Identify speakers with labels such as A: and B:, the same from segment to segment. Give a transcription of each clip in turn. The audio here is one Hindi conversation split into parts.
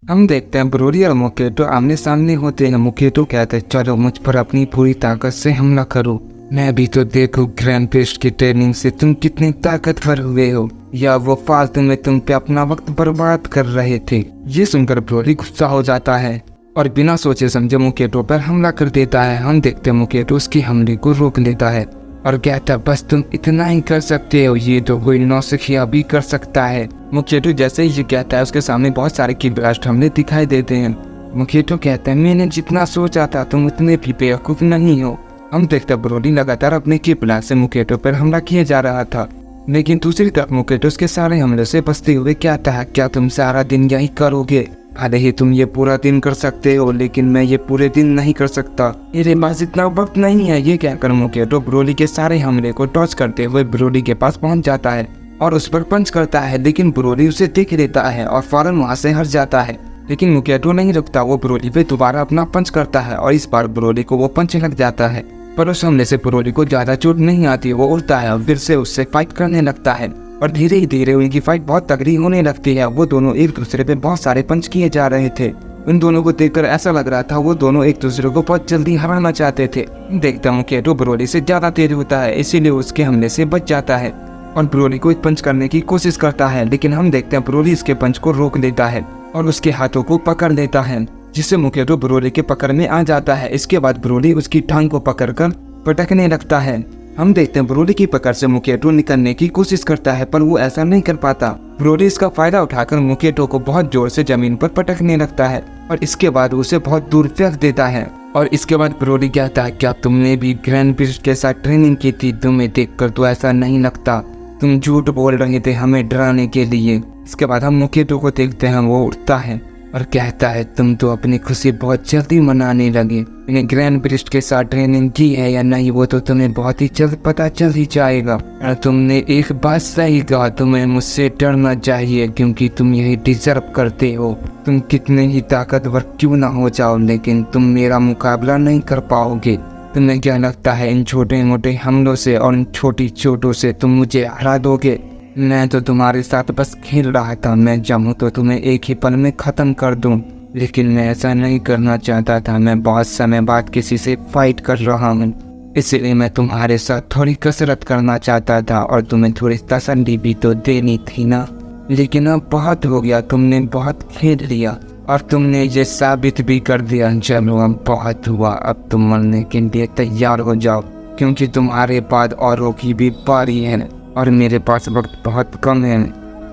A: हम देखते हैं ब्रोली और मोकेटो आमने सामने होते हैं। मोकेटो कहते हैं चलो मुझ पर अपनी पूरी ताकत से हमला करो, मैं भी तो देखो ग्रैंड पेस्ट की ट्रेनिंग से तुम कितने ताकतवर हुए हो, या वो फालतू में तुम पे अपना वक्त बर्बाद कर रहे थे। ये सुनकर ब्रोली गुस्सा हो जाता है और बिना सोचे समझे मोकेटो पर हमला कर देता है। हम देखते हैं मोकेटो उसकी हमले को रोक लेता है और कहता है बस तुम इतना ही कर सकते हो, ये तो कोई नौसिखिया भी कर सकता है। मोकेटो जैसे ही ये कहता है उसके सामने बहुत सारे की ब्लास्ट हमले दिखाई देते हैं। मोकेटो कहता है मैंने जितना सोचा था तुम उतने भी बेवकूफ नहीं हो। हम देखते हैं ब्रोली लगातार अपने की ब्लास्ट से मोकेटो पर हमला किया जा रहा था, लेकिन दूसरी तरफ मोकेटो उसके सारे हमले से बचते हुए कहता है क्या तुम सारा दिन यही करोगे? भले ही तुम ये पूरा दिन कर सकते हो, लेकिन मैं ये पूरे दिन नहीं कर सकता, मेरे पास इतना वक्त नहीं है। ये कहकर मोकेटो ब्रोली के सारे हमले को टॉच करते हुए ब्रोली के पास पहुंच जाता है और उस पर पंच करता है, लेकिन ब्रोली उसे देख लेता है और फौरन वहां से हट जाता है। लेकिन मोकेटो नहीं रुकता, वो ब्रोली पे दोबारा अपना पंच करता है और इस बार ब्रोली को वो पंच लग जाता है, पर उस हमले से ब्रोली को ज्यादा चोट नहीं आती। वो उड़ता है और फिर से उससे फाइट करने लगता है और धीरे ही धीरे उनकी फाइट बहुत तगड़ी होने लगती है। वो दोनों एक दूसरे पे बहुत सारे पंच किए जा रहे थे। उन दोनों को देखकर ऐसा लग रहा था वो दोनों एक दूसरे को बहुत जल्दी हराना चाहते थे। देखता हूँ मोकेटो ब्रोली से ज्यादा तेज होता है, इसीलिए उसके हमले से बच जाता है और ब्रोली को एक पंच करने की कोशिश करता है, लेकिन हम देखते हैं ब्रोली इसके पंच को रोक लेता है और उसके हाथों को पकड़ लेता है, जिससे मोकेटो ब्रोली के पकड़ में आ जाता है। इसके बाद ब्रोली उसकी टांग को पकड़कर पटकने लगता है। हम देखते हैं ब्रोली की पकड़ से मोकेटो निकलने की कोशिश करता है, पर वो ऐसा नहीं कर पाता। ब्रोली इसका फायदा उठाकर मोकेटो को बहुत जोर से जमीन पर पटकने लगता है और इसके बाद उसे बहुत दूर फेंक देता है। और इसके बाद ब्रोली कहता है क्या तुमने भी ग्रैंड पेस्ट के साथ ट्रेनिंग की थी? तुम्हें देखकर तो ऐसा नहीं लगता, तुम झूठ बोल रहे थे हमें डराने के लिए। इसके बाद हम मोकेटो को देखते हैं, वो उठता है और कहता है तुम तो अपनी खुशी बहुत जल्दी मनाने लगे, मैंने ग्रैंड पेस्ट के साथ ट्रेनिंग की है या नहीं वो तो तुम्हें बहुत ही जल्द पता चल ही जाएगा। और तुमने एक बात सही कहा, तुम्हें मुझसे डरना चाहिए क्योंकि तुम यही डिजर्व करते हो। तुम कितने ही ताकतवर क्यों ना हो जाओ, लेकिन तुम मेरा मुकाबला नहीं कर पाओगे। तुम्हें क्या लगता है इन छोटे मोटे हमलों से और इन छोटी चोटों से तुम मुझे हरा दोगे? मैं तो तुम्हारे साथ बस खेल रहा था, मैं चाहूँ तो तुम्हें एक ही पल में खत्म कर दूं, लेकिन मैं ऐसा नहीं करना चाहता था। मैं बहुत समय बाद किसी से फाइट कर रहा हूँ, इसलिए मैं तुम्हारे साथ थोड़ी कसरत करना चाहता था और तुम्हें थोड़ी तसल्ली भी तो देनी थी ना। लेकिन अब बहुत हो गया, तुमने बहुत खेल लिया और तुमने ये साबित भी कर दिया। चलो अब बहुत हुआ, अब तुम मरने के लिए तैयार हो जाओ, क्योंकि तुम्हारे बाद औरों की भी बारी है और मेरे पास वक्त बहुत कम है।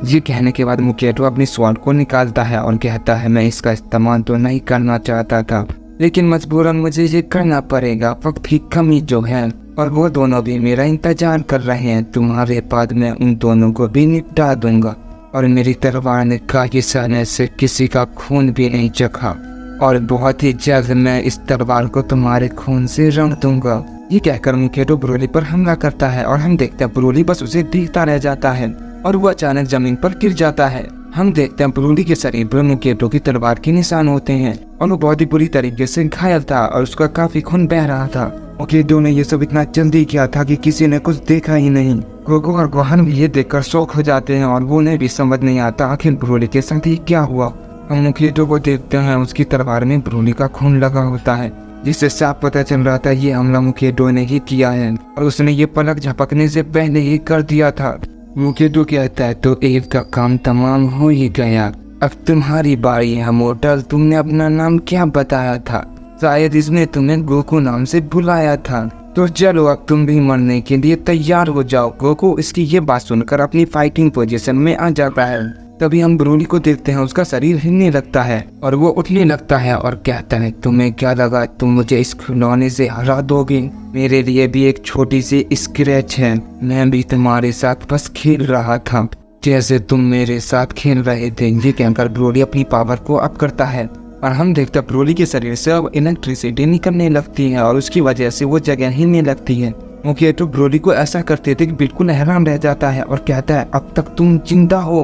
A: ये कहने के बाद मोकेटो अपनी स्वॉर्ड को निकालता है और कहता है मैं इसका इस्तेमाल तो नहीं करना चाहता था, लेकिन मजबूरन मुझे ये करना पड़ेगा, वक्त की कमी जो है। और वो दोनों भी मेरा इंतजार कर रहे हैं, तुम्हारे बाद मैं उन दोनों को भी निपटा दूंगा। और मेरी तलवार ने काफी समय से किसी का खून भी नहीं चखा और बहुत ही जल्द मैं इस तलवार को तुम्हारे खून से रंग दूंगा। ये कहकर मोकेटो ब्रोली पर हमला करता है और हम देखते हैं ब्रोली बस उसे देखता रह जाता है और वो अचानक जमीन पर गिर जाता है। हम देखते हैं ब्रोली के शरीर पर मोकेटो की तलवार के निशान होते हैं और वो बहुत ही बुरी तरीके से घायल था और उसका काफी खून बह रहा था। मोकेटो ने ये सब इतना जल्दी किया था कि किसी ने कुछ देखा ही नहीं। गोगो और गोहान भी ये देखकर शौक हो जाते हैं और वो उन्हें भी समझ नहीं आता आखिर ब्रोली के साथ ये क्या हुआ। हम मोकेटो को देखते हैं, उसकी तलवार में ब्रोली का खून लगा होता है, जिससे साफ पता चल रहा था ये हमला मोकेटो ने ही किया है और उसने ये पलक झपकने से पहले ही कर दिया था। मोकेटो कहता है तो एक का काम तमाम हो ही गया, अब तुम्हारी बारी है। मोटल तुमने अपना नाम क्या बताया था? शायद इसने तुम्हें गोकू नाम से बुलाया था, तो चलो अब तुम भी मरने के लिए तैयार हो जाओ। गोकू इसकी ये बात सुनकर अपनी फाइटिंग पोजीशन में आ जाता है। तभी हम ब्रोली को देखते हैं, उसका शरीर हिलने लगता है और वो उठने लगता है और कहता है तुम्हें क्या लगा तुम मुझे इस खिलौने से हरा दोगे? मेरे लिए भी एक छोटी सी स्क्रैच है, मैं भी तुम्हारे साथ बस खेल रहा था जैसे तुम मेरे साथ खेल रहे थे। ये कहकर ब्रोली अपनी पावर को अप करता है और हम देखते हैं ब्रोली के शरीर से अब इलेक्ट्रिसिटी निकलने लगती है और उसकी वजह से वो जगह हिलने लगती है। मोकेटो ब्रोली को ऐसा करते थे कि बिल्कुल हैरान रह जाता है और कहता है अब तक तुम जिंदा हो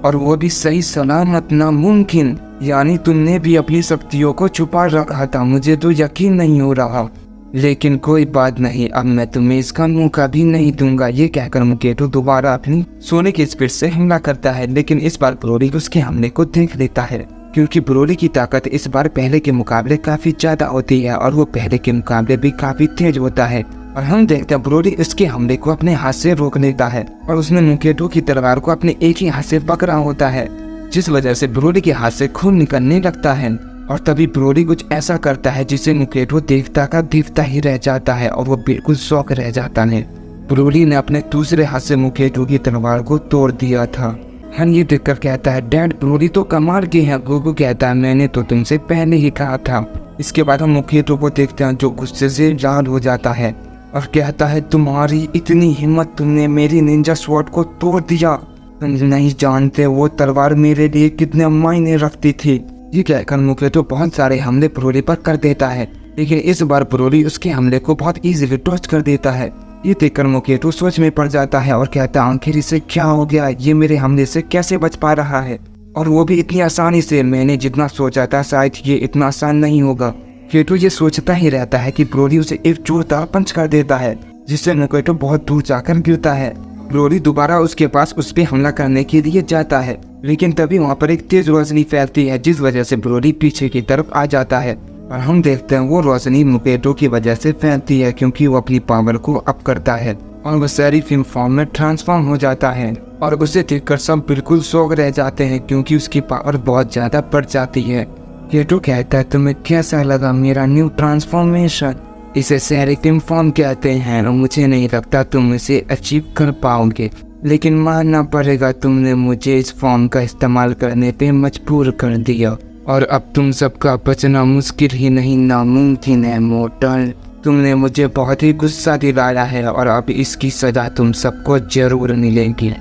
A: और वो भी सही सलामत? नामुमकिन, यानी तुमने भी अपनी शक्तियों को छुपा रखा था, मुझे तो यकीन नहीं हो रहा। लेकिन कोई बात नहीं, अब मैं तुम्हें इसका मौका भी नहीं दूंगा। ये कहकर मोकेटो दोबारा अपनी सोने की स्पीड से हमला करता है, लेकिन इस बार ब्रोली उसके हमले को देख लेता है क्योंकि ब्रोली की ताकत इस बार पहले के मुकाबले काफी ज्यादा होती है और वो पहले के मुकाबले भी काफी तेज होता है। और हम देखते हैं ब्रोली इसके हमले को अपने हाथ से रोक लेता है और उसने मुकेटो की तलवार को अपने एक ही हाथ से पकड़ा होता है, जिस वजह से ब्रोली के हाथ से खून निकलने लगता है। और तभी ब्रोली कुछ ऐसा करता है जिसे मुकेटो देवता का देवता ही रह जाता है और वो बिल्कुल शॉक रह जाता है। ब्रोली ने अपने दूसरे हाथ से मुकेटो की तलवार को तोड़ दिया था। हन ये देखकर कहता है, डैड ब्रोली तो कमाल की है। गोकू कहता है, मैंने तो तुमसे पहले ही कहा था। इसके बाद हम मुकेटो को देखते हैं जो गुस्से से लाल हो जाता है और कहता है, तुम्हारी इतनी हिम्मत, तुमने मेरी निंजा स्वॉर्ड को तोड़ दिया। तुम नहीं जानते वो तलवार मेरे लिए कितने मायने रखती थी। ये कहकर मुकेटो बहुत सारे हमले ब्रोली पर कर देता है, लेकिन इस बार ब्रोली उसके हमले को बहुत इजीली डॉज कर देता है। ये देखकर मुकेटो सोच में पड़ जाता है और कहता है, आखिर इसे क्या हो गया, ये मेरे हमले से कैसे बच पा रहा है, और वो भी इतनी आसानी से। मैंने जितना सोचा था शायद ये इतना आसान नहीं होगा। मुकेटो ये सोचता ही रहता है कि ब्रोली उसे एक जोरदार पंच कर देता है, जिससे मुकेटो बहुत दूर जाकर गिरता है। ब्रोली दोबारा उसके पास उस पर हमला करने के लिए जाता है, लेकिन तभी वहाँ पर एक तेज रोशनी फैलती है, जिस वजह से ब्रोली पीछे की तरफ आ जाता है। और हम देखते हैं वो रोशनी मुकेटो की वजह से फैलती है, क्योंकि वो अपनी पावर को अप करता है और वो सेराफिन फॉर्म में ट्रांसफॉर्म हो जाता है। और उसे देखकर सब बिल्कुल शॉक रह जाते हैं, क्योंकि उसकी पावर बहुत ज्यादा बढ़ जाती है। मुकेटो कहता है, तुम्हें कैसा लगा मेरा न्यू ट्रांसफॉर्मेशन? इसे सेराफिन फॉर्म कहते हैं और मुझे नहीं लगता तुम इसे अचीव कर पाओगे, लेकिन मानना पड़ेगा तुमने मुझे इस फॉर्म का इस्तेमाल करने पे मजबूर कर दिया और अब तुम सबका बचना मुश्किल ही नहीं नामुमकिन है मोर्टल। तुमने मुझे बहुत ही गुस्सा दिलाया है और अब इसकी सजा तुम सबको जरूर मिलेगी।